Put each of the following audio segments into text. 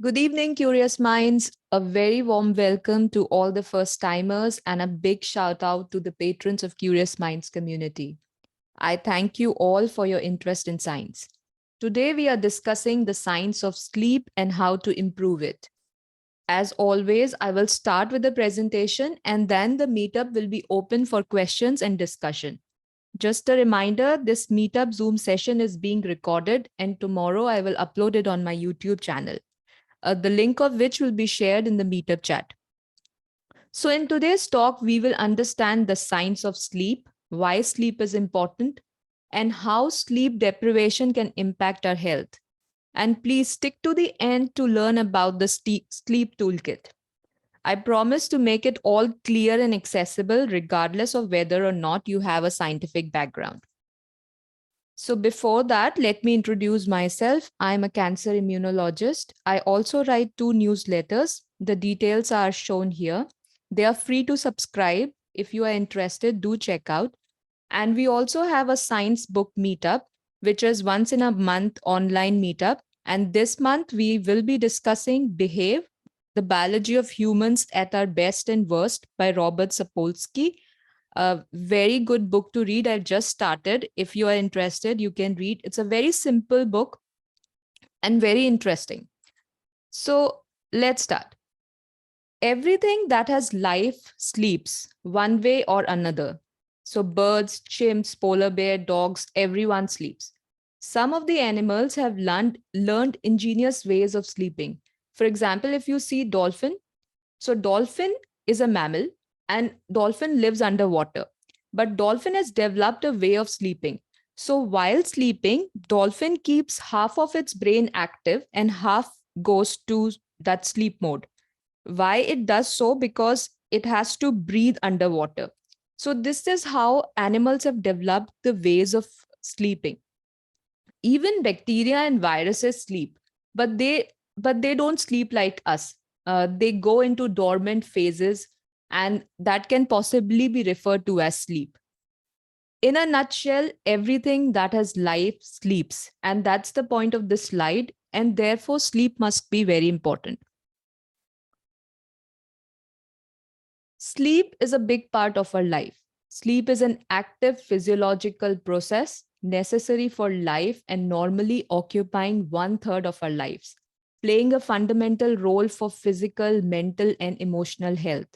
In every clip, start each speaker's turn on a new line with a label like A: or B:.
A: Good evening, curious minds. A very warm welcome to all the first timers and a big shout out to the patrons of Curious Minds community. I thank you all for your interest in science. Today we are discussing the science of sleep and how to improve it. As always, I will start with the presentation and then the meetup will be open for questions and discussion. Just a reminder, this meetup Zoom session is being recorded and tomorrow I will upload it on my YouTube channel, the link of which will be shared in the meetup chat. So, in today's talk, we will understand the science of sleep, why sleep is important, and how sleep deprivation can impact our health. And please stick to the end to learn about the sleep toolkit. I promise to make it all clear and accessible, regardless of whether or not you have a scientific background. So, before that, let me introduce myself. I'm a cancer immunologist. I also write 2 newsletters. The details are shown here. They are free to subscribe. If you are interested, do check out. And we also have a science book meetup, which is once in a month online meetup. And this month, we will be discussing Behave, the Biology of Humans at Our Best and Worst by Robert Sapolsky. A very good book to read. I've just started. If you are interested, you can read. It's a very simple book and very interesting. So let's start. Everything that has life sleeps one way or another. So birds, chimps, polar bear, dogs, everyone sleeps. Some of the animals have learned ingenious ways of sleeping. For example, if you see dolphin, so dolphin is a mammal and dolphin lives underwater. But dolphin has developed a way of sleeping. So while sleeping, dolphin keeps half of its brain active and half goes to that sleep mode. Why it does so? Because it has to breathe underwater. So this is how animals have developed the ways of sleeping. Even bacteria and viruses sleep, but they don't sleep like us. They go into dormant phases, and that can possibly be referred to as sleep. In a nutshell, everything that has life sleeps, and that's the point of this slide, and therefore sleep must be very important. Sleep is a big part of our life. Sleep is an active physiological process necessary for life and normally occupying 1/3 of our lives, playing a fundamental role for physical, mental, and emotional health.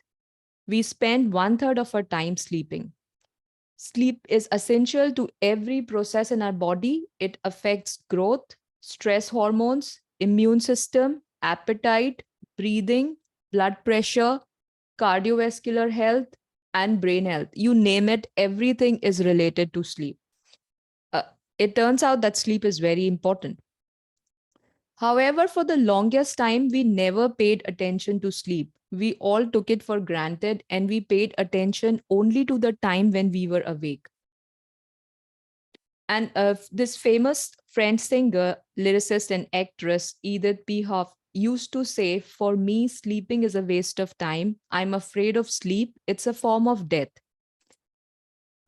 A: We spend 1/3 of our time sleeping. Sleep is essential to every process in our body. It affects growth, stress hormones, immune system, appetite, breathing, blood pressure, cardiovascular health, and brain health. You name it, everything is related to sleep. Uh, it turns out that sleep is very important. However, for the longest time, we never paid attention to sleep. We all took it for granted and we paid attention only to the time when we were awake. And this famous French singer, lyricist, and actress Edith Piaf used to say, "For me, sleeping is a waste of time. I'm afraid of sleep. It's a form of death."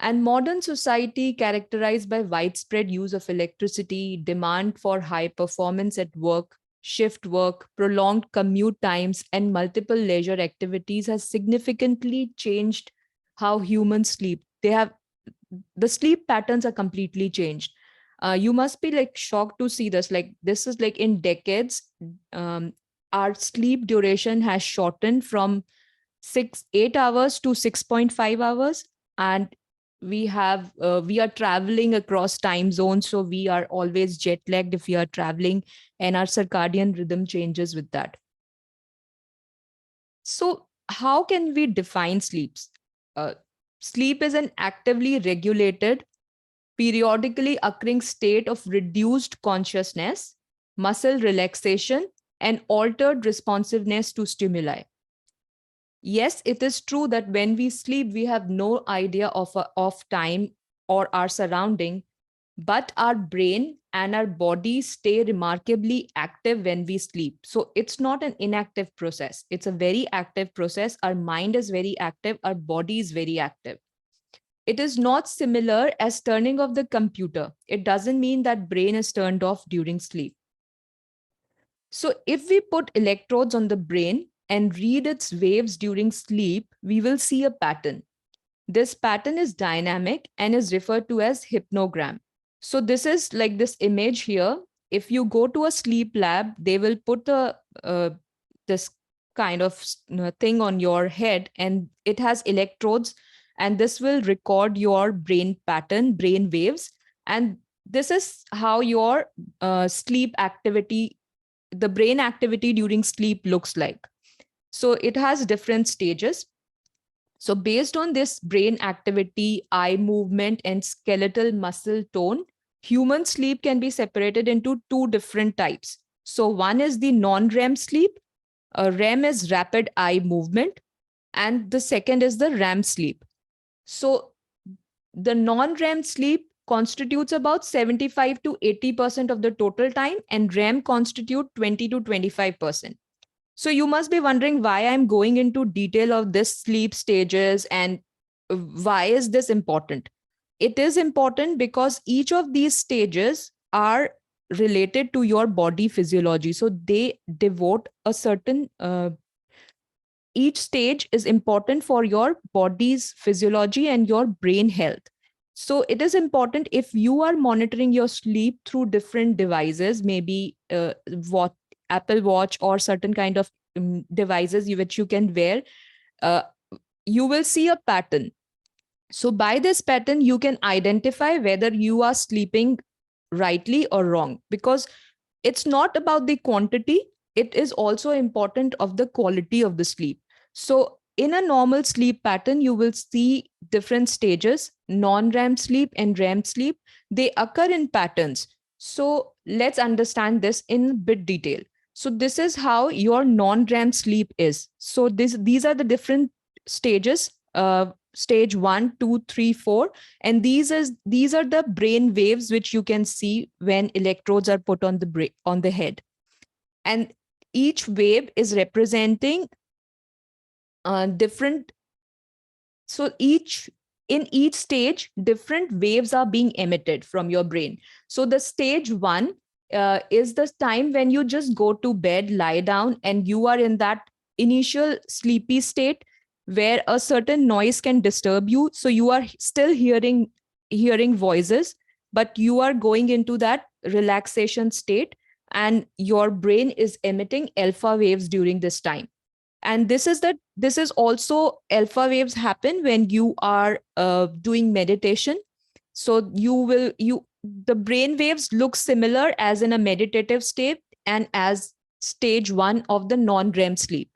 A: And modern society, characterized by widespread use of electricity, demand for high performance at work, shift work, prolonged commute times, and multiple leisure activities, has significantly changed how humans sleep. The sleep patterns are completely changed. You must be like shocked to see this. Like, this is like in decades, um, our sleep duration has shortened from 8 hours to 6.5 hours. And we are traveling across time zones, so we are always jet lagged if we are traveling, and our circadian rhythm changes with that. So how can we define sleeps? Sleep is an actively regulated, periodically occurring state of reduced consciousness, muscle relaxation, and altered responsiveness to stimuli. Yes, it is true that when we sleep, we have no idea of time or our surrounding, but our brain and our body stay remarkably active when we sleep. So it's not an inactive process. It's a very active process. Our mind is very active. Our body is very active. It is not similar as turning off the computer. It doesn't mean that brain is turned off during sleep. So if we put electrodes on the brain and read its waves during sleep, we will see a pattern. This pattern is dynamic and is referred to as hypnogram. So this is like this image here. If you go to a sleep lab, they will put this kind of thing on your head, and it has electrodes, and this will record your brain pattern, brain waves, and this is how your sleep activity, the brain activity during sleep looks like. So it has different stages. So, based on this brain activity, eye movement, and skeletal muscle tone, human sleep can be separated into two different types. So, one is the non REM sleep. REM is rapid eye movement, and the second is the REM sleep. So, the non REM sleep constitutes about 75 to 80% of the total time, and REM constitute 20 to 25%. So you must be wondering why I'm going into detail of this sleep stages and why is this important? It is important because each of these stages are related to your body physiology. So they devote a certain each stage is important for your body's physiology and your brain health. So it is important if you are monitoring your sleep through different devices, maybe what Apple Watch or certain kind of devices which you can wear, uh, you will see a pattern. So by this pattern, you can identify whether you are sleeping rightly or wrong, because it's not about the quantity, it is also important of the quality of the sleep. So in a normal sleep pattern, you will see different stages: non-REM sleep and REM sleep. They occur in patterns. So let's understand this in a bit detail. So this is how your non-REM sleep is. So these are the different stages: stage 1, 2, 3, 4, and these are the brain waves which you can see when electrodes are put on the on the head, and each wave is representing different. So each in each stage, different waves are being emitted from your brain. So the stage 1 is the time when you just go to bed, lie down, and you are in that initial sleepy state where a certain noise can disturb you. So you are still hearing voices, but you are going into that relaxation state, and your brain is emitting alpha waves during this time. And this is also alpha waves happen when you are doing meditation. So you the brain waves look similar as in a meditative state and as stage 1 of the non REM sleep.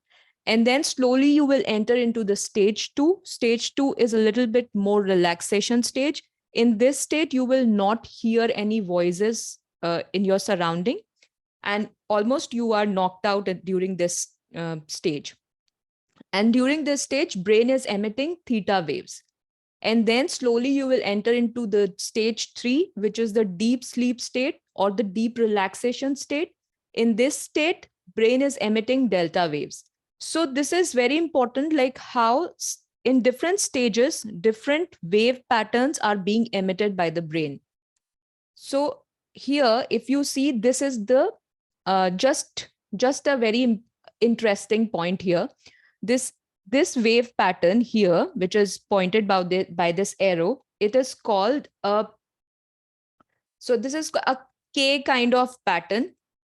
A: And then slowly you will enter into the stage 2. Stage 2 is a little bit more relaxation stage. In this state, you will not hear any voices in your surrounding, and almost you are knocked out during this stage. And during this stage, brain is emitting theta waves. And then slowly you will enter into the stage 3, which is the deep sleep state or the deep relaxation state. In this state, brain is emitting delta waves. So this is very important, like how in different stages, different wave patterns are being emitted by the brain. So here, if you see, this is the just a very interesting point here. This wave pattern here, which is pointed by this arrow, it is called a, so this is a K kind of pattern,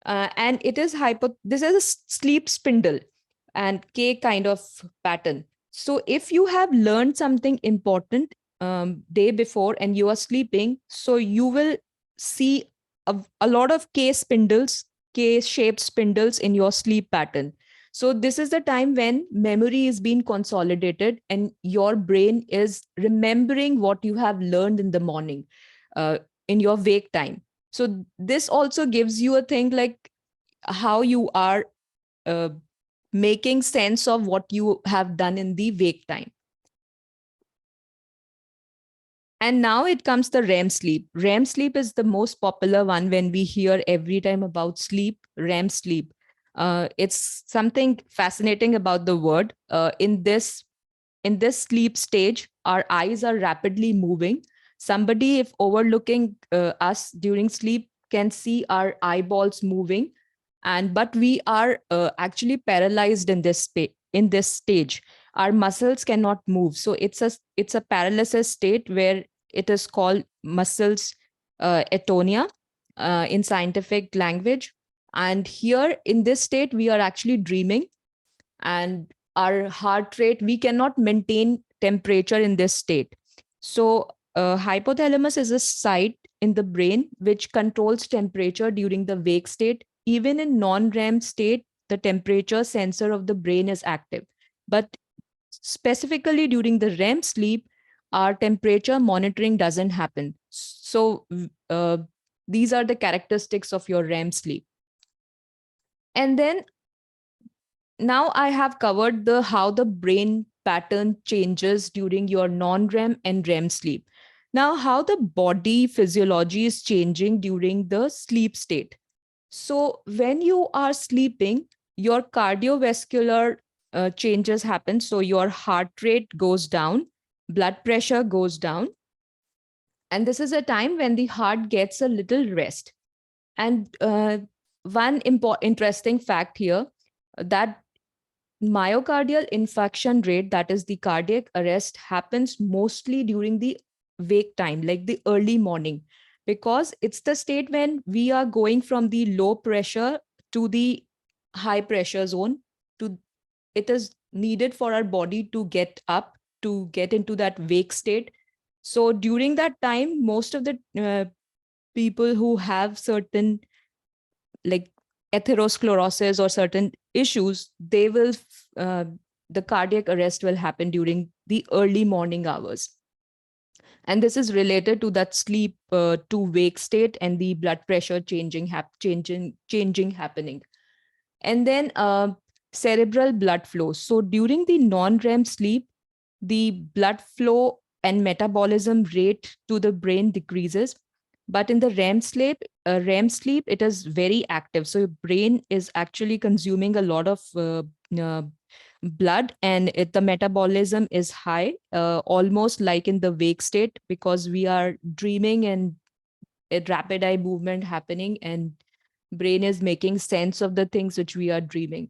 A: and it is this is a sleep spindle and K kind of pattern. So if you have learned something important day before and you are sleeping, so you will see a lot of K spindles, K shaped spindles in your sleep pattern. So this is the time when memory is being consolidated and your brain is remembering what you have learned in the morning, in your wake time. So this also gives you a thing like how you are uh, making sense of what you have done in the wake time. And now it comes the REM sleep. REM sleep is the most popular one when we hear every time about sleep, REM sleep. It's something fascinating about the word. In this sleep stage, our eyes are rapidly moving. Somebody, if overlooking us during sleep, can see our eyeballs moving. And but we are actually paralyzed in in this stage. Our muscles cannot move, so it's a paralysis state where it is called muscles atonia in scientific language. And here in this state we are actually dreaming, and our heart rate, we cannot maintain temperature in this state. So hypothalamus is a site in the brain which controls temperature during the wake state. Even in non-REM state, the temperature sensor of the brain is active, but specifically during the REM sleep, our temperature monitoring doesn't happen. So these are the characteristics of your REM sleep. And then now I have covered the how the brain pattern changes during your non-REM and REM sleep. Now, how the body physiology is changing during the sleep state. So, when you are sleeping, your cardiovascular changes happen. So, your heart rate goes down, blood pressure goes down, and this is a time when the heart gets a little rest. And one interesting fact here, that myocardial infarction rate, that is the cardiac arrest, happens mostly during the wake time, like the early morning, because it's the state when we are going from the low pressure to the high pressure zone. To It is needed for our body to get up, to get into that wake state. So during that time, most of the people who have certain, like, atherosclerosis or certain issues, they will the cardiac arrest will happen during the early morning hours. And this is related to that sleep to wake state and the blood pressure changing happening. And then cerebral blood flow. So during the non-REM sleep, the blood flow and metabolism rate to the brain decreases. But in the REM sleep, it is very active. So your brain is actually consuming a lot of blood, and the metabolism is high, almost like in the wake state, because we are dreaming and a rapid eye movement happening, and brain is making sense of the things which we are dreaming.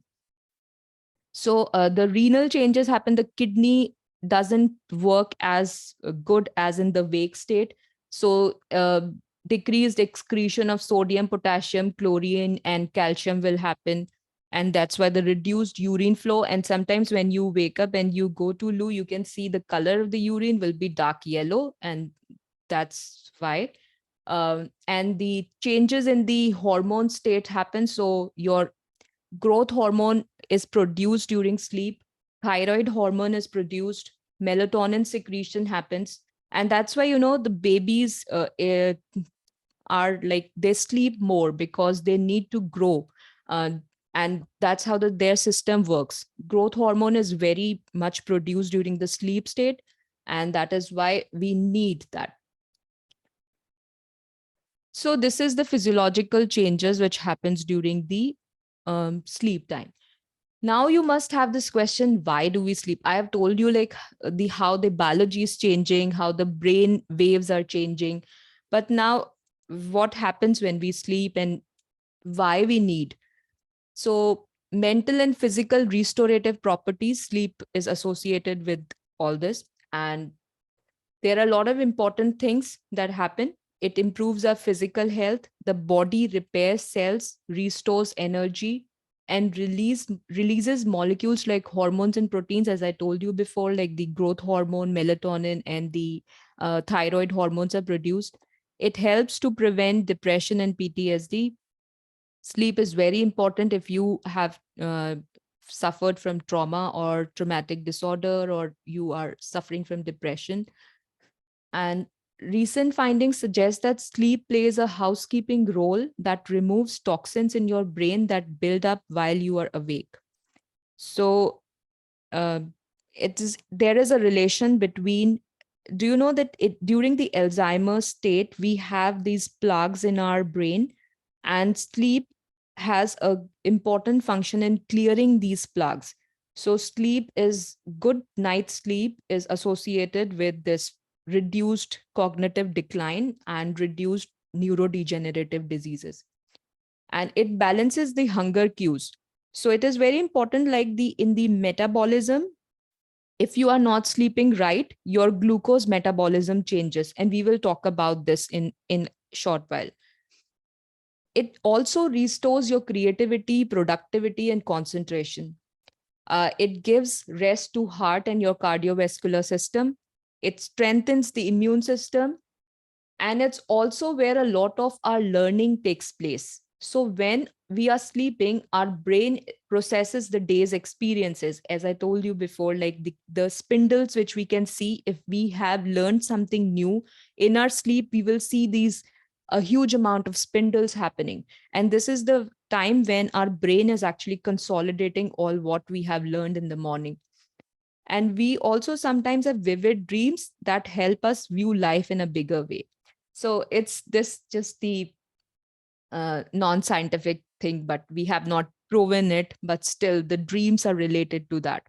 A: So the renal changes happen. The kidney doesn't work as good as in the wake state. So decreased excretion of sodium, potassium, chlorine, and calcium will happen. And that's why the reduced urine flow. And sometimes when you wake up and you go to loo, you can see the color of the urine will be dark yellow. And that's why. And the changes in the hormone state happen. So your growth hormone is produced during sleep, thyroid hormone is produced, melatonin secretion happens. And that's why, the babies are like, they sleep more because they need to grow. Uh, and that's how their system works. Growth hormone is very much produced during the sleep state. And that is why we need that. So this is the physiological changes which happens during the sleep time. Now you must have this question, why do we sleep? I have told you, like, the how the biology is changing, how the brain waves are changing. But now what happens when we sleep and why we need? So mental and physical restorative properties, sleep is associated with all this. And there are a lot of important things that happen. It improves our physical health. The body repairs cells, restores energy, and releases molecules like hormones and proteins, as I told you before, like the growth hormone, melatonin, and the thyroid hormones are produced. It helps to prevent depression and PTSD. Sleep is very important if you have suffered from trauma or traumatic disorder, or you are suffering from depression. And recent findings suggest that sleep plays a housekeeping role that removes toxins in your brain that build up while you are awake. So uh, there is a relation between. Do you know that during the Alzheimer's state, we have these plaques in our brain, and sleep has a important function in clearing these plaques. So good night sleep is associated with this reduced cognitive decline and reduced neurodegenerative diseases. and it balances the hunger cues. So it is very important, like the in the metabolism, if you are not sleeping right, your glucose metabolism changes, and we will talk about this in short while. It also restores your creativity, productivity, and concentration. It gives rest to heart and your cardiovascular system. It strengthens the immune system, and it's also where a lot of our learning takes place. So when we are sleeping, our brain processes the day's experiences, as I told you before, like the spindles which we can see. If we have learned something new in our sleep, we will see these a huge amount of spindles happening, and this is the time when our brain is actually consolidating all what we have learned in the morning. And we also sometimes have vivid dreams that help us view life in a bigger way. So it's this just the non-scientific thing, but we have not proven it, but still the dreams are related to that.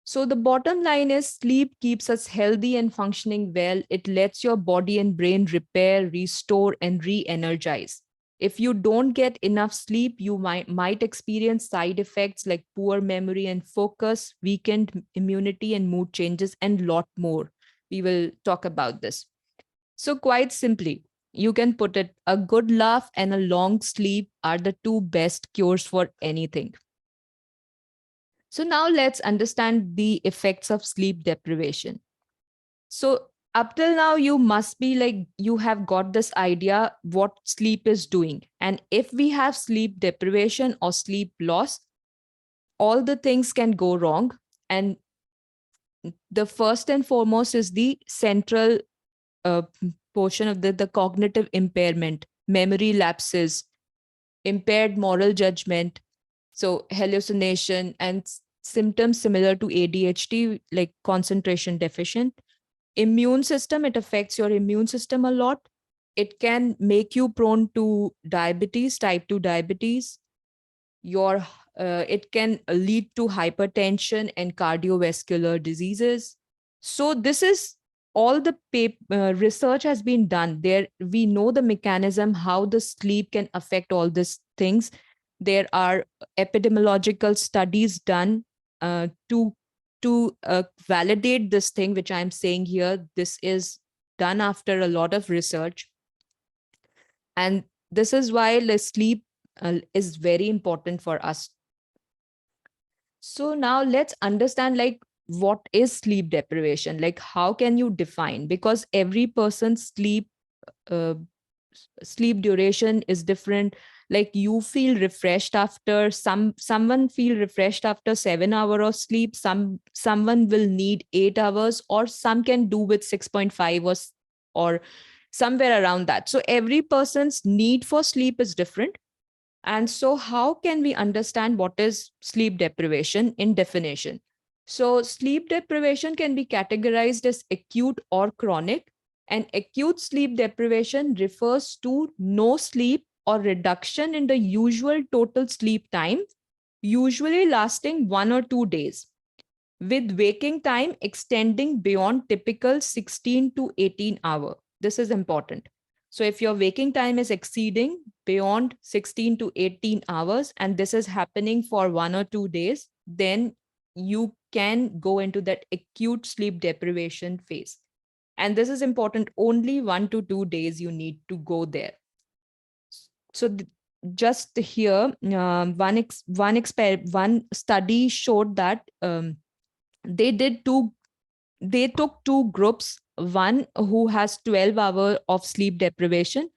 A: So the bottom line is sleep keeps us healthy and functioning well. It lets your body and brain repair, restore, and re-energize. If you don't get enough sleep, you might experience side effects like poor memory and focus, weakened immunity and mood changes, and lot more. We will talk about this. So quite simply, you can put it, a good laugh and a long sleep are the two best cures for anything. So now let's understand the effects of sleep deprivation. So up till now, you must be like, you have got this idea what sleep is doing. And if we have sleep deprivation or sleep loss, all the things can go wrong. And the first and foremost is the central uh, portion of the cognitive impairment, memory lapses, impaired moral judgment, so hallucination and symptoms similar to ADHD, like concentration deficient. Immune system, it affects your immune system a lot. It can make you prone to diabetes, type 2 diabetes. Your It can lead to hypertension and cardiovascular diseases. So this is all the research has been done there. We know the mechanism how the sleep can affect all these things. There are epidemiological studies done to validate this thing which I'm saying here. This is done after a lot of research, and this is why the sleep is very important for us. So now let's understand, like, what is sleep deprivation, like how can you define, because every person's uh, sleep duration is different. Like you feel refreshed after someone feel refreshed after 7 hours of sleep, someone will need 8 hours, or some can do with 6.5 or somewhere around that. So every person's need for sleep is different. And so, how can we understand what is sleep deprivation in definition? So, sleep deprivation can be categorized as acute or chronic. And acute sleep deprivation refers to no sleep or reduction in the usual total sleep time, usually lasting 1 or 2 days, with waking time extending beyond typical 16 to 18 hour. This is important. So if your waking time is exceeding beyond 16 to 18 hours and this is happening for 1 or 2 days, then you can go into that acute sleep deprivation phase. And this is important, only 1 to 2 days you need to go there. So just here, one study showed that they did two they took two groups, one who has 12 hours of sleep deprivation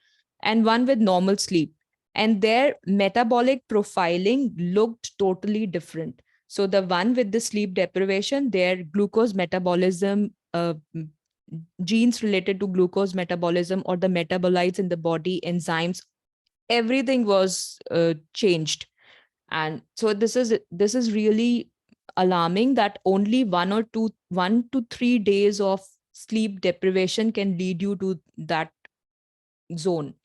A: and one with normal sleep, and their metabolic profiling looked totally different. So the one with the sleep deprivation, their glucose metabolism, genes related to glucose metabolism or the metabolites in the body, enzymes, everything was changed. And so this is really alarming that only 1 to 3 days of sleep deprivation can lead you to that zone.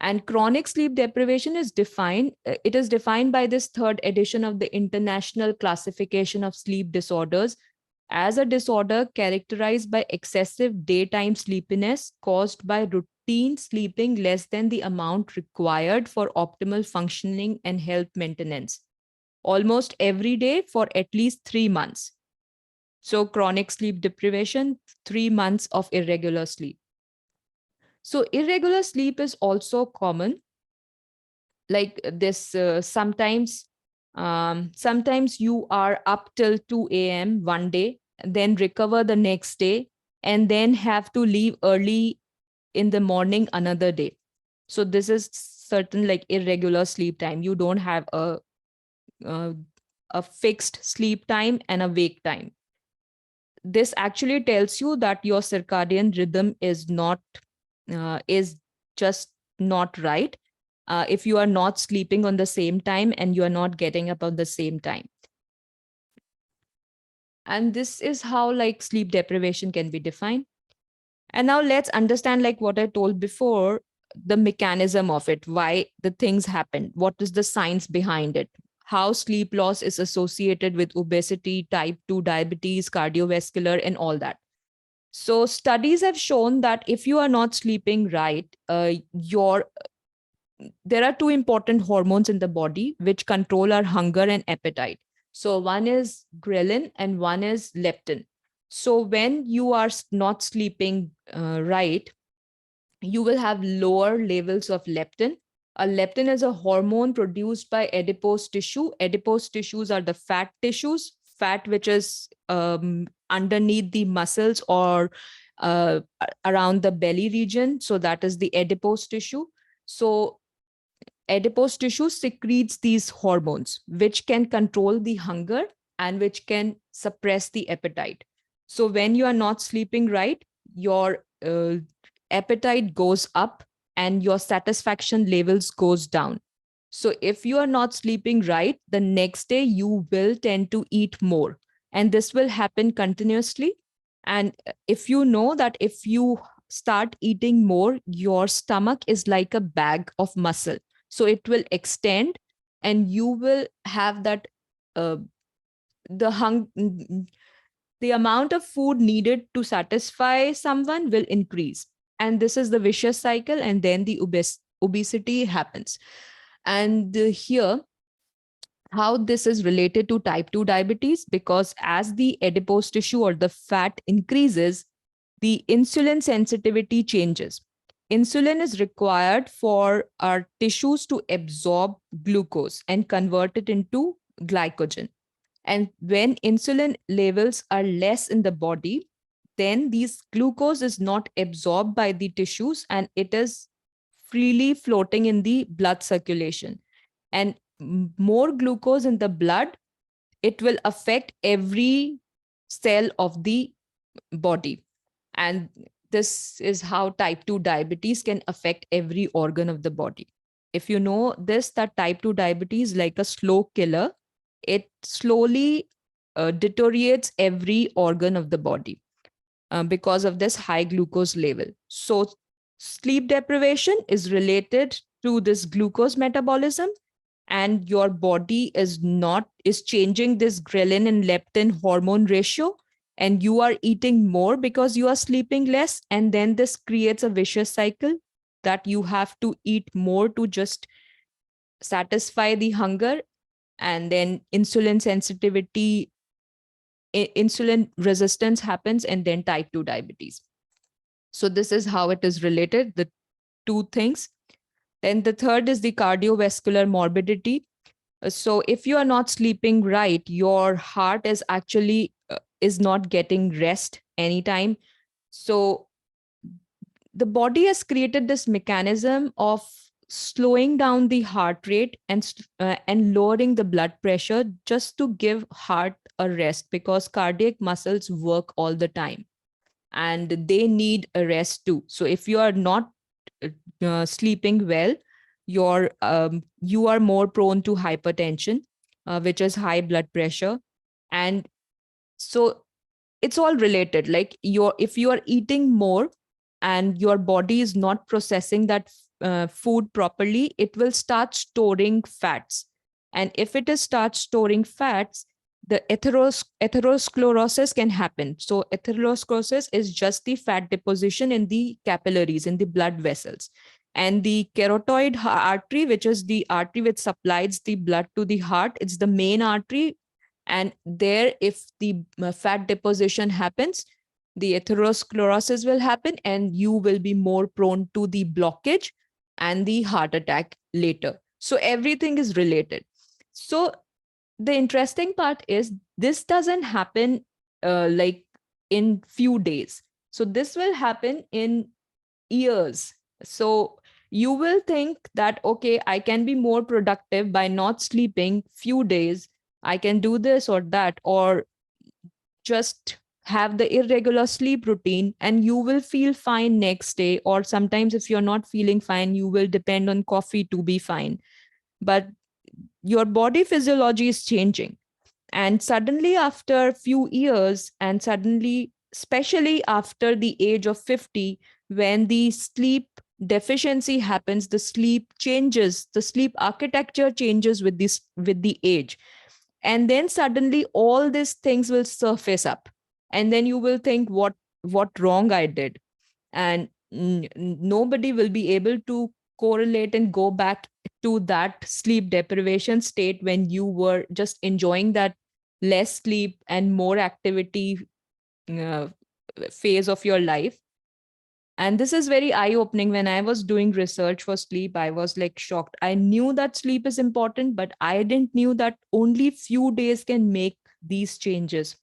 A: And chronic sleep deprivation is defined, it is defined by this third edition of the International Classification of Sleep Disorders, as a disorder characterized by excessive daytime sleepiness caused by routine sleeping less than the amount required for optimal functioning and health maintenance, almost every day for at least 3 months. So, chronic sleep deprivation, 3 months of irregular sleep. So, irregular sleep is also common, like this. Sometimes you are up till 2 a.m. one day, then recover the next day, and then have to leave early in the morning another day. So this is certain like irregular sleep time. You don't have a, a fixed sleep time and a wake time. This actually tells you that your circadian rhythm is just not right. If you are not sleeping on the same time and you are not getting up on the same time. And this is how like sleep deprivation can be defined. And now let's understand like what I told before, the mechanism of it, why the things happen, what is the science behind it, how sleep loss is associated with obesity, type 2 diabetes, cardiovascular, and all that. So studies have shown that if you are not sleeping right, your there are two important hormones in the body which control our hunger and appetite. So one is ghrelin and one is leptin. So when you are not sleeping right, you will have lower levels of leptin. A leptin is a hormone produced by adipose tissue. Adipose tissues are the fat tissues, fat which is underneath the muscles or around the belly region. So that is the adipose tissue. So adipose tissue secretes these hormones, which can control the hunger and which can suppress the appetite. So when you are not sleeping right, your appetite goes up and your satisfaction levels goes down. So if you are not sleeping right, the next day you will tend to eat more. And this will happen continuously. And if you know that if you start eating more, your stomach is like a bag of muscle. So it will extend and you will have that uh, the the amount of food needed to satisfy someone will increase, and this is the vicious cycle, and then the obesity happens. And here how this is related to type 2 diabetes, because as the adipose tissue or the fat increases, the insulin sensitivity changes. Insulin is required for our tissues to absorb glucose and convert it into glycogen. And when insulin levels are less in the body, then these glucose is not absorbed by the tissues and it is freely floating in the blood circulation. And more glucose in the blood, it will affect every cell of the body. And this is how type 2 diabetes can affect every organ of the body. If you know this, that type 2 diabetes, like a slow killer, it slowly deteriorates every organ of the body because of this high glucose level. So, sleep deprivation is related to this glucose metabolism, and your body is changing this ghrelin and leptin hormone ratio, and you are eating more because you are sleeping less, and then this creates a vicious cycle that you have to eat more to just satisfy the hunger, and then insulin sensitivity, insulin resistance happens, and then type 2 diabetes. So this is how it is related, the two things. Then the third is the cardiovascular morbidity. So if you are not sleeping right, your heart is actually is not getting rest anytime. So the body has created this mechanism of slowing down the heart rate and lowering the blood pressure just to give heart a rest, because cardiac muscles work all the time and they need a rest too. So if you are not sleeping well, you are more prone to hypertension, which is high blood pressure. And so it's all related. Like if you are eating more and your body is not processing that food properly, it will start storing fats. And if it is start storing fats, the atherosclerosis can happen. So atherosclerosis is just the fat deposition in the capillaries, in the blood vessels. And the carotid artery, which is the artery which supplies the blood to the heart, it's the main artery. And there, if the fat deposition happens, the atherosclerosis will happen, and you will be more prone to the blockage and the heart attack later. So everything is related. So the interesting part is this doesn't happen like in few days. So this will happen in years. So you will think that, okay, I can be more productive by not sleeping few days. I can do this or that, or just have the irregular sleep routine and you will feel fine next day. Or sometimes if you're not feeling fine, you will depend on coffee to be fine. But your body physiology is changing. And suddenly, after a few years, and suddenly, especially after the age of 50, when the sleep deficiency happens, the sleep changes, the sleep architecture changes with this, with the age. And then suddenly all these things will surface up. And then you will think what wrong I did. And nobody will be able to correlate and go back to that sleep deprivation state when you were just enjoying that less sleep and more activity uh, phase of your life. And this is very eye opening. When I was doing research for sleep, I was like shocked. I knew that sleep is important, but I didn't knew that only few days can make these changes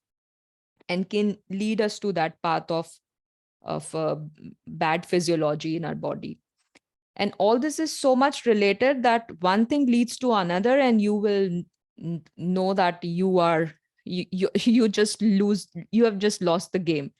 A: and can lead us to that path of bad physiology in our body. And all this is so much related that one thing leads to another, and you will know that you just lose, you have just lost the game.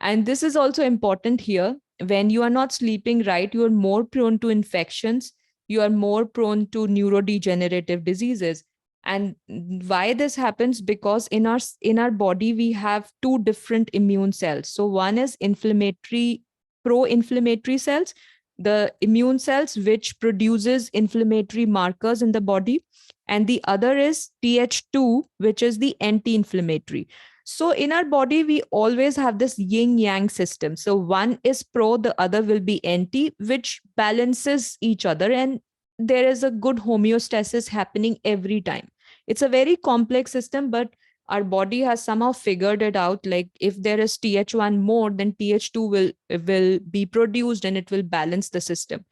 A: And this is also important here. When you are not sleeping right, you are more prone to infections, you are more prone to neurodegenerative diseases. And why this happens? Because in our body we have two different immune cells. So one is inflammatory, pro-inflammatory cells, the immune cells which produces inflammatory markers in the body, and the other is Th2, which is the anti-inflammatory. So in our body, we always have this yin yang system. So one is pro, the other will be anti, which balances each other. And there is a good homeostasis happening every time. It's a very complex system, but our body has somehow figured it out. Like if there is Th1 more, then Th2 will be produced and it will balance the system.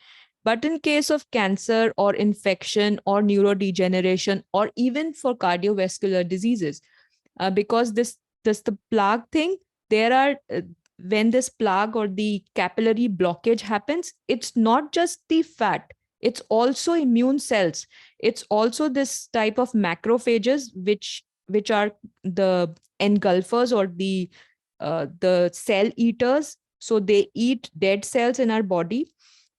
A: But in case of cancer or infection or neurodegeneration, or even for cardiovascular diseases, because this the plaque thing, there are when this plaque or the capillary blockage happens, it's not just the fat, it's also immune cells, it's also this type of macrophages which are the engulfers or the cell eaters. So they eat dead cells in our body,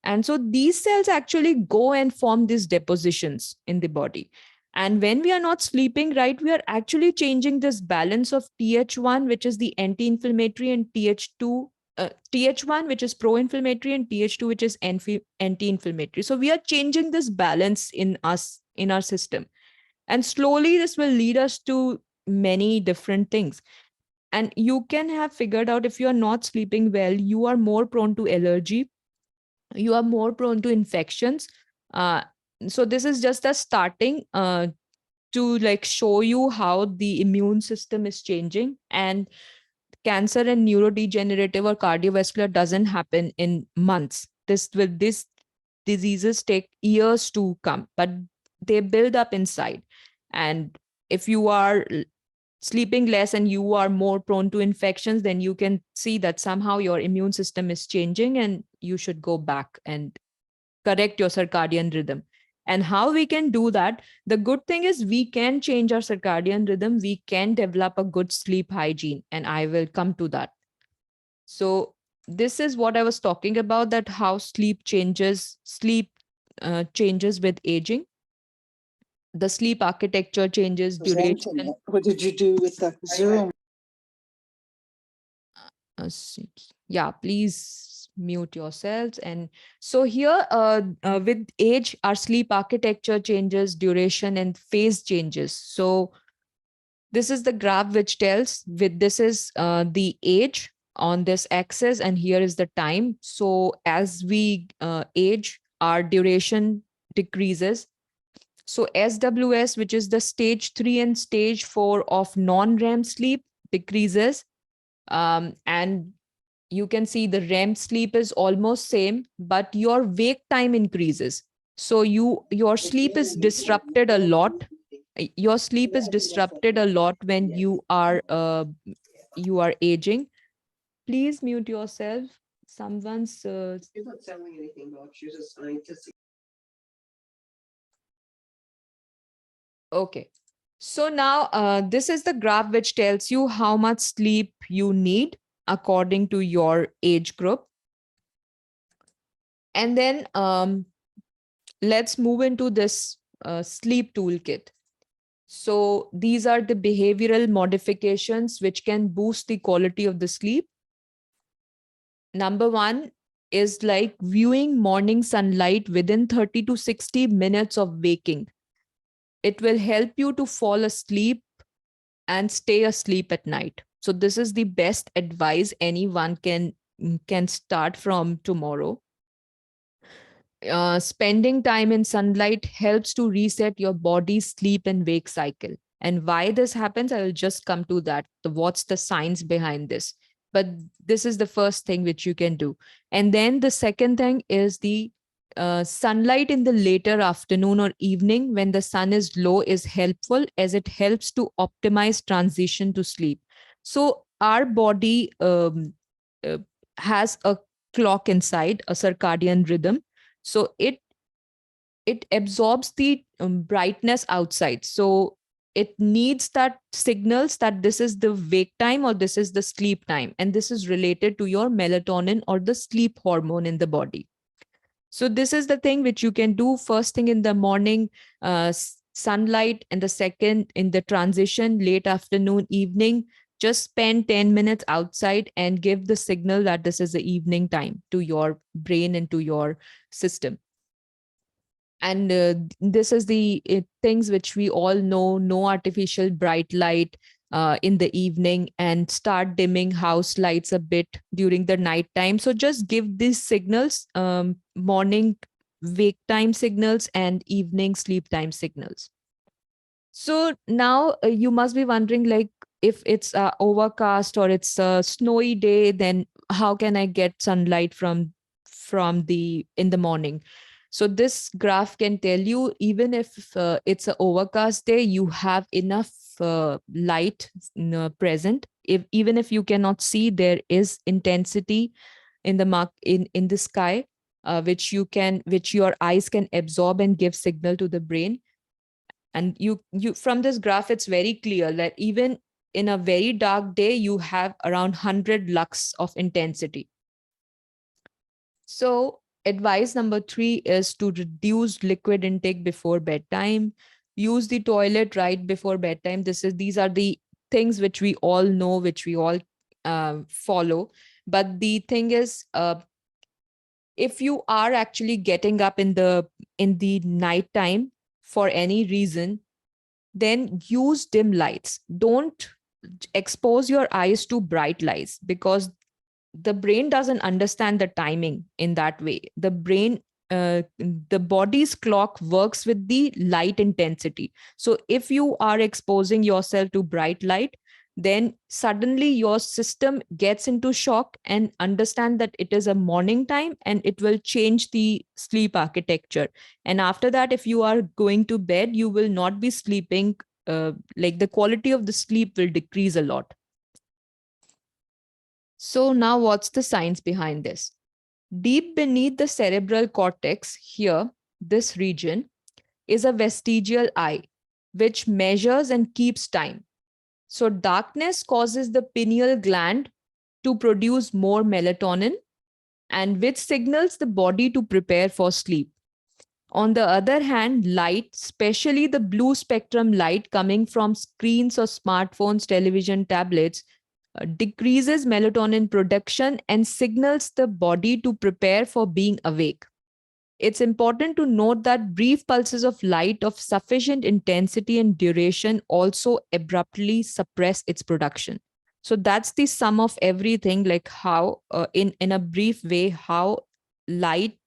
A: and so these cells actually go and form these depositions in the body. And when we are not sleeping right, we are actually changing this balance of Th1, which is the anti-inflammatory, and Th1, which is pro-inflammatory, and Th2, which is anti-inflammatory. So we are changing this balance in us, in our system. And slowly this will lead us to many different things. And you can have figured out, if you are not sleeping well, you are more prone to allergy, you are more prone to infections. Uh, so this is just a starting to like show you how the immune system is changing. And cancer and neurodegenerative or cardiovascular doesn't happen in months. This diseases take years to come, but they build up inside. And if you are sleeping less and you are more prone to infections, then you can see that somehow your immune system is changing and you should go back and correct your circadian rhythm. And how we can do that? The good thing is we can change our circadian rhythm. We can develop a good sleep hygiene, and I will come to that. So this is what I was talking about, that how sleep changes with aging. The sleep architecture changes, duration.
B: What did you do with the Zoom?
A: Yeah, please mute yourselves. And so here, with age, our sleep architecture changes, duration and phase changes. So This is the graph which tells with this is the age on this axis, and here is the time. So as we age, our duration decreases. So SWS, which is the stage 3 and stage 4 of non-REM sleep, decreases. And you can see the REM sleep is almost same, but your wake time increases. So your sleep is disrupted a lot. Your sleep is disrupted a lot when you are aging. Please mute yourself. Someone's She's not selling anything, but she's a scientist. Okay. So now this is the graph which tells you how much sleep you need according to your age group. And then let's move into this sleep toolkit. So these are the behavioral modifications which can boost the quality of the sleep. Number one is like viewing morning sunlight within 30 to 60 minutes of waking. It will help you to fall asleep and stay asleep at night. So this is the best advice anyone can start from tomorrow. Spending time in sunlight helps to reset your body's sleep and wake cycle. And why this happens, I will just come to that. What's the science behind this? But this is the first thing which you can do. And then the second thing is the sunlight in the later afternoon or evening when the sun is low is helpful, as it helps to optimize transition to sleep. So our body uh, has a clock inside, a circadian rhythm. So it absorbs the brightness outside. So it needs that signals that this is the wake time or this is the sleep time, and this is related to your melatonin or the sleep hormone in the body. So this is the thing which you can do first thing in the morning, sunlight, and the second in the transition, late afternoon, evening. Just spend 10 minutes outside and give the signal that this is the evening time to your brain and to your system. And this is the things which we all know: no artificial bright light in the evening, and start dimming house lights a bit during the night time. So just give these signals: morning wake time signals and evening sleep time signals. So now you must be wondering, like, if it's overcast or it's a snowy day, then how can I get sunlight from the in the morning? So this graph can tell you, even if it's an overcast day, you have enough light present. If even if you cannot see, there is intensity in the in the sky, which your eyes can absorb and give signal to the brain. And you from this graph, it's very clear that even in a very dark day, you have around 100 lux of intensity. So advice number 3 is to reduce liquid intake before bedtime. Use the toilet right before bedtime. These are the things which we all know, which we all follow. But the thing is, if you are actually getting up in the night time for any reason, then use dim lights. Don't expose your eyes to bright lights, because the brain doesn't understand the timing in that way. The body's clock works with the light intensity. So if you are exposing yourself to bright light, then suddenly your system gets into shock and understand that it is a morning time, and it will change the sleep architecture. And after that, if you are going to bed, you will not be sleeping, like the quality of the sleep will decrease a lot. So now what's the science behind this? Deep beneath the cerebral cortex here, this region, is a vestigial eye, which measures and keeps time. So darkness causes the pineal gland to produce more melatonin, and which signals the body to prepare for sleep. On the other hand, light, especially the blue spectrum light coming from screens or smartphones, television, tablets, decreases melatonin production and signals the body to prepare for being awake. It's important to note that brief pulses of light of sufficient intensity and duration also abruptly suppress its production. So that's the sum of everything, like how, in a brief way, how light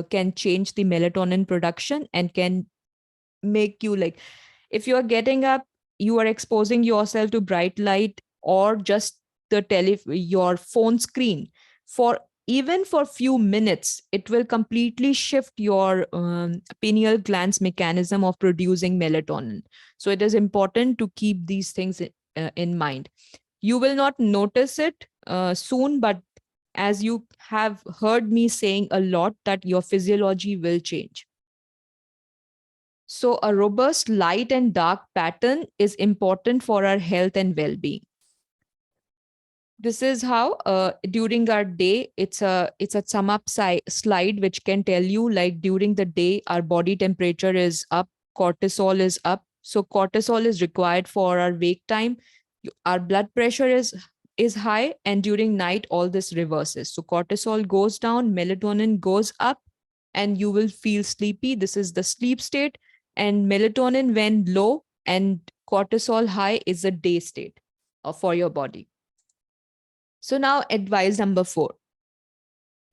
A: can change the melatonin production and can make you like, if you are getting up, you are exposing yourself to bright light or just your phone screen for even for few minutes, it will completely shift your pineal gland's mechanism of producing melatonin. So it is important to keep these things in mind. You will not notice it soon, but as you have heard me saying a lot, that your physiology will change. So, a robust light and dark pattern is important for our health and well being. This is how during our day, it's a sum up slide which can tell you, like, during the day our body temperature is up, cortisol is up. So cortisol is required for our wake time. Our blood pressure is high, and during night all this reverses. So cortisol goes down, melatonin goes up, and you will feel sleepy. This is the sleep state. And melatonin when low and cortisol high is a day state for your body. So now advice number 4.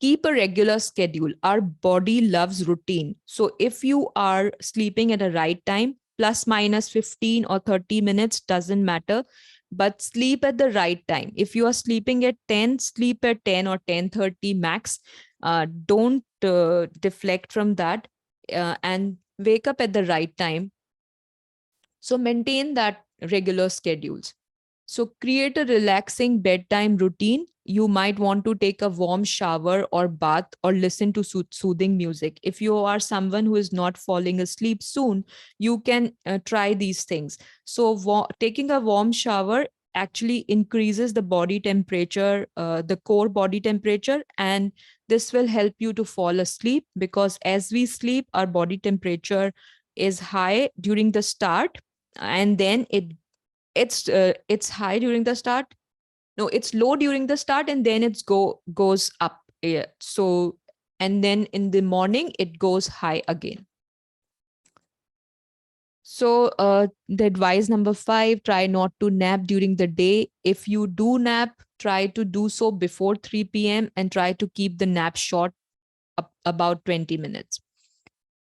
A: Keep a regular schedule. Our body loves routine. So if you are sleeping at a right time, plus minus 15 or 30 minutes, doesn't matter, but sleep at the right time. If you are sleeping at 10, sleep at 10 or 10:30 max. Don't deflect from that, and wake up at the right time. So maintain that regular schedules. So create a relaxing bedtime routine. You might want to take a warm shower or bath or listen to soothing music. If you are someone who is not falling asleep soon, you can try these things. So taking a warm shower actually increases the body temperature, the core body temperature, and this will help you to fall asleep, because as we sleep, our body temperature is high during the start, and then it's high during the start. No, it's low during the start, and then it's goes up. Yeah. So, and then in the morning it goes high again. So the advice number 5: try not to nap during the day. If you do nap, try to do so before 3 p.m. and try to keep the nap short, about 20 minutes.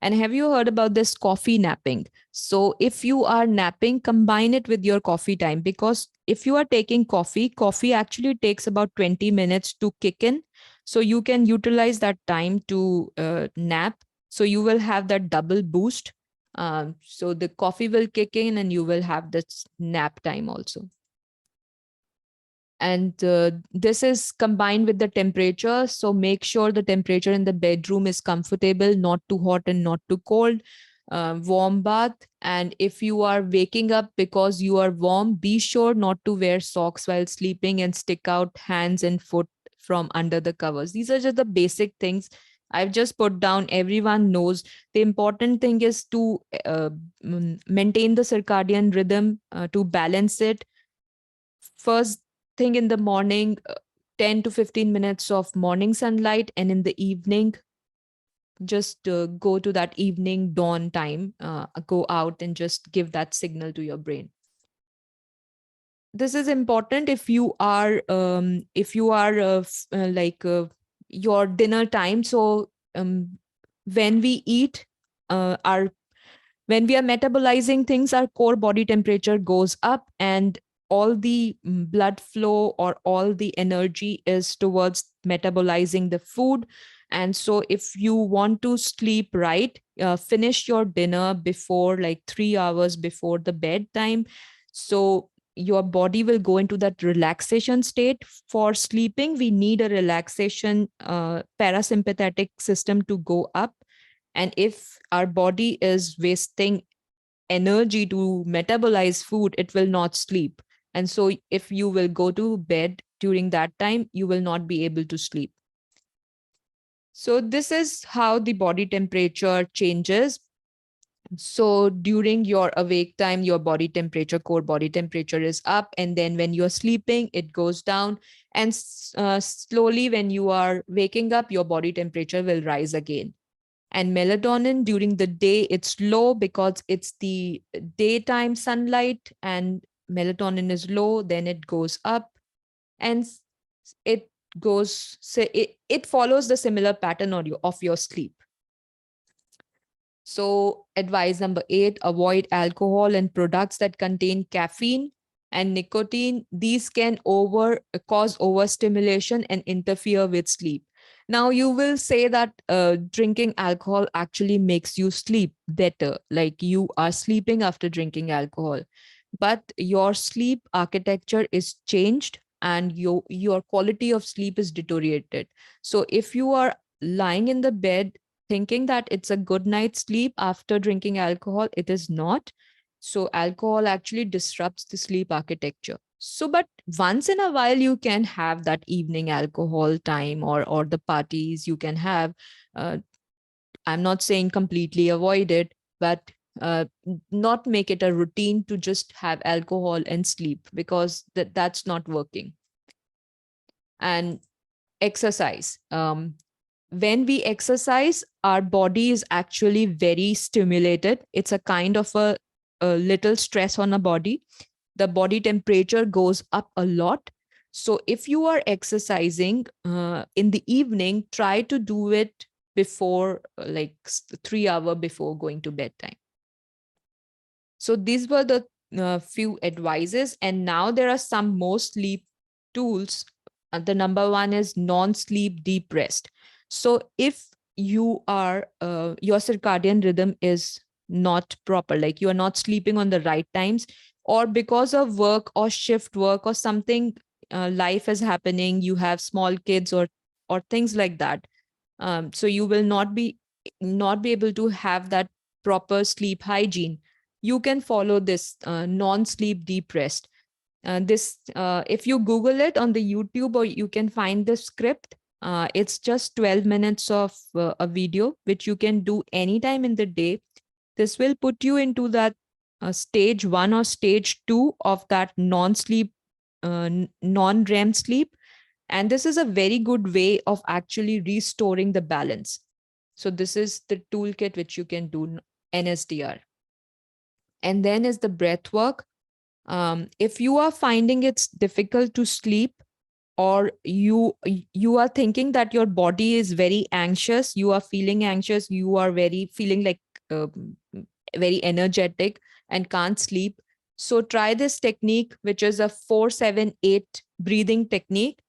A: And have you heard about this coffee napping? So if you are napping, combine it with your coffee time, because if you are taking coffee actually takes about 20 minutes to kick in. So you can utilize that time to nap. So you will have that double boost. So the coffee will kick in and you will have this nap time also. And this is combined with the temperature. So make sure the temperature in the bedroom is comfortable, not too hot and not too cold. Warm bath. And if you are waking up because you are warm, be sure not to wear socks while sleeping and stick out hands and foot from under the covers. These are just the basic things I've just put down. Everyone knows. The important thing is to maintain the circadian rhythm, to balance it. First thing in the morning, 10 to 15 minutes of morning sunlight, and in the evening, just go to that evening dawn time, go out and just give that signal to your brain. This is important if you are like your dinner time. So when we eat, our when we are metabolizing things, our core body temperature goes up, and all the blood flow or all the energy is towards metabolizing the food. And so if you want to sleep right, finish your dinner before, like, 3 hours before the bedtime. So your body will go into that relaxation state. For sleeping, we need a relaxation parasympathetic system to go up. And if our body is wasting energy to metabolize food, it will not sleep. And so if you will go to bed during that time, you will not be able to sleep. So this is how the body temperature changes. So during your awake time, your body temperature, core body temperature is up. And then when you're sleeping, it goes down. And slowly, when you are waking up, your body temperature will rise again. And melatonin during the day, it's low because it's the daytime sunlight, and melatonin is low, then it goes up, and it goes, so it follows the similar pattern of your sleep. So, advice number 8, avoid alcohol and products that contain caffeine and nicotine. These can cause overstimulation and interfere with sleep. Now, you will say that drinking alcohol actually makes you sleep better, like you are sleeping after drinking alcohol. But your sleep architecture is changed and your quality of sleep is deteriorated. So, if you are lying in the bed thinking that it's a good night's sleep after drinking alcohol, it is not. So, alcohol actually disrupts the sleep architecture. So, but once in a while, you can have that evening alcohol time, or the parties you can have. Uh, I'm not saying completely avoid it, but not make it a routine to just have alcohol and sleep, because that's not working. And exercise. When we exercise, our body is actually very stimulated. It's a kind of a little stress on a body. The body temperature goes up a lot. So if you are exercising in the evening, try to do it before, like 3 hours before going to bedtime. So these were the few advices, and now there are some more sleep tools. The number one is non-sleep deep rest. So if you are your circadian rhythm is not proper, like you are not sleeping on the right times, or because of work or shift work or something, life is happening, you have small kids or things like that, so you will not be able to have that proper sleep hygiene. You can follow this non-sleep deep rest. This If you google it on the YouTube, or you can find the script, it's just 12 minutes of a video which you can do anytime in the day. This will put you into that stage 1 or stage 2 of that non-sleep non-REM sleep, and this is a very good way of actually restoring the balance. So this is the toolkit which you can do, NSDR. And then is the breath work. If you are finding it's difficult to sleep, or you are thinking that your body is very anxious, you are feeling anxious, you are very feeling like very energetic and can't sleep, so try this technique, which is a 4-7-8 breathing technique.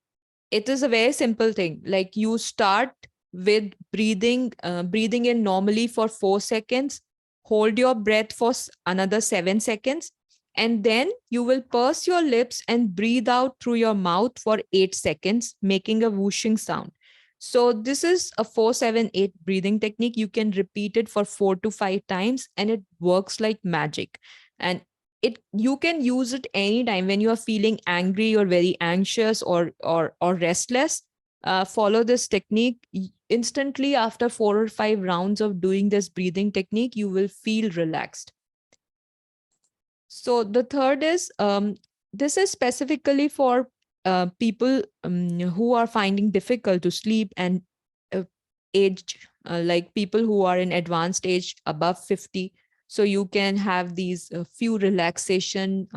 A: It is a very simple thing. Like you start with breathing in normally for 4 seconds, hold your breath for another 7 seconds, and then you will purse your lips and breathe out through your mouth for 8 seconds, making a whooshing sound. So this is a 4-7-8 breathing technique. You can repeat it for 4 to 5 times, and it works like magic. And you can use it anytime when you are feeling angry or very anxious or restless. Follow this technique. Instantly after 4 or 5 rounds of doing this breathing technique, you will feel relaxed. So the third is, this is specifically for people who are finding difficult to sleep, and uh, age like people who are in advanced age above 50. So you can have these few relaxation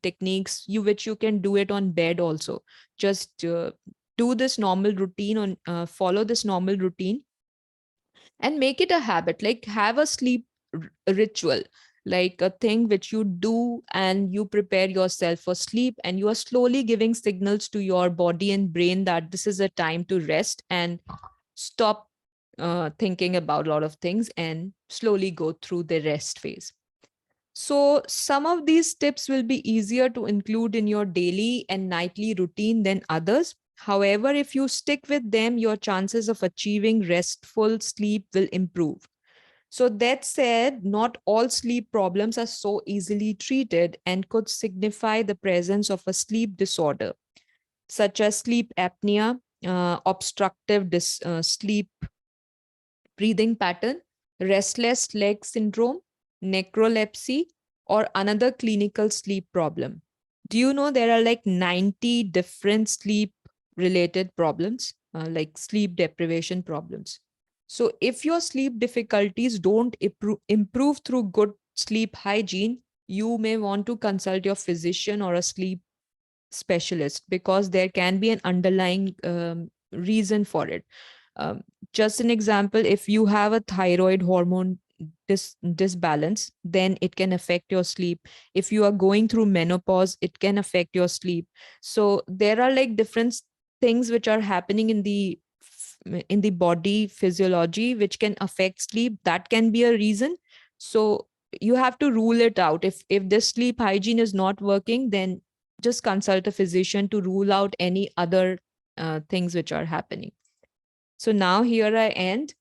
A: techniques, which you can do it on bed also. Just do this normal routine on follow this normal routine, and make it a habit. Like have a sleep ritual, like a thing which you do, and you prepare yourself for sleep, and you are slowly giving signals to your body and brain that this is a time to rest and stop thinking about a lot of things, and slowly go through the rest phase. So, some of these tips will be easier to include in your daily and nightly routine than others. However, if you stick with them, your chances of achieving restful sleep will improve. So, that said, not all sleep problems are so easily treated and could signify the presence of a sleep disorder, such as sleep apnea, obstructive sleep breathing pattern, restless leg syndrome, necrolepsy, or another clinical sleep problem. Do you know there are like 90 different sleep related problems, like sleep deprivation problems? So if your sleep difficulties don't improve through good sleep hygiene, you may want to consult your physician or a sleep specialist, because there can be an underlying reason for it. um, just an example, if you have a thyroid hormone disbalance, then it can affect your sleep. If you are going through menopause, it can affect your sleep. So there are like different things which are happening in the body physiology which can affect sleep. That can be a reason. So you have to rule it out. If this sleep hygiene is not working, then just consult a physician to rule out any other things which are happening. So now here I end.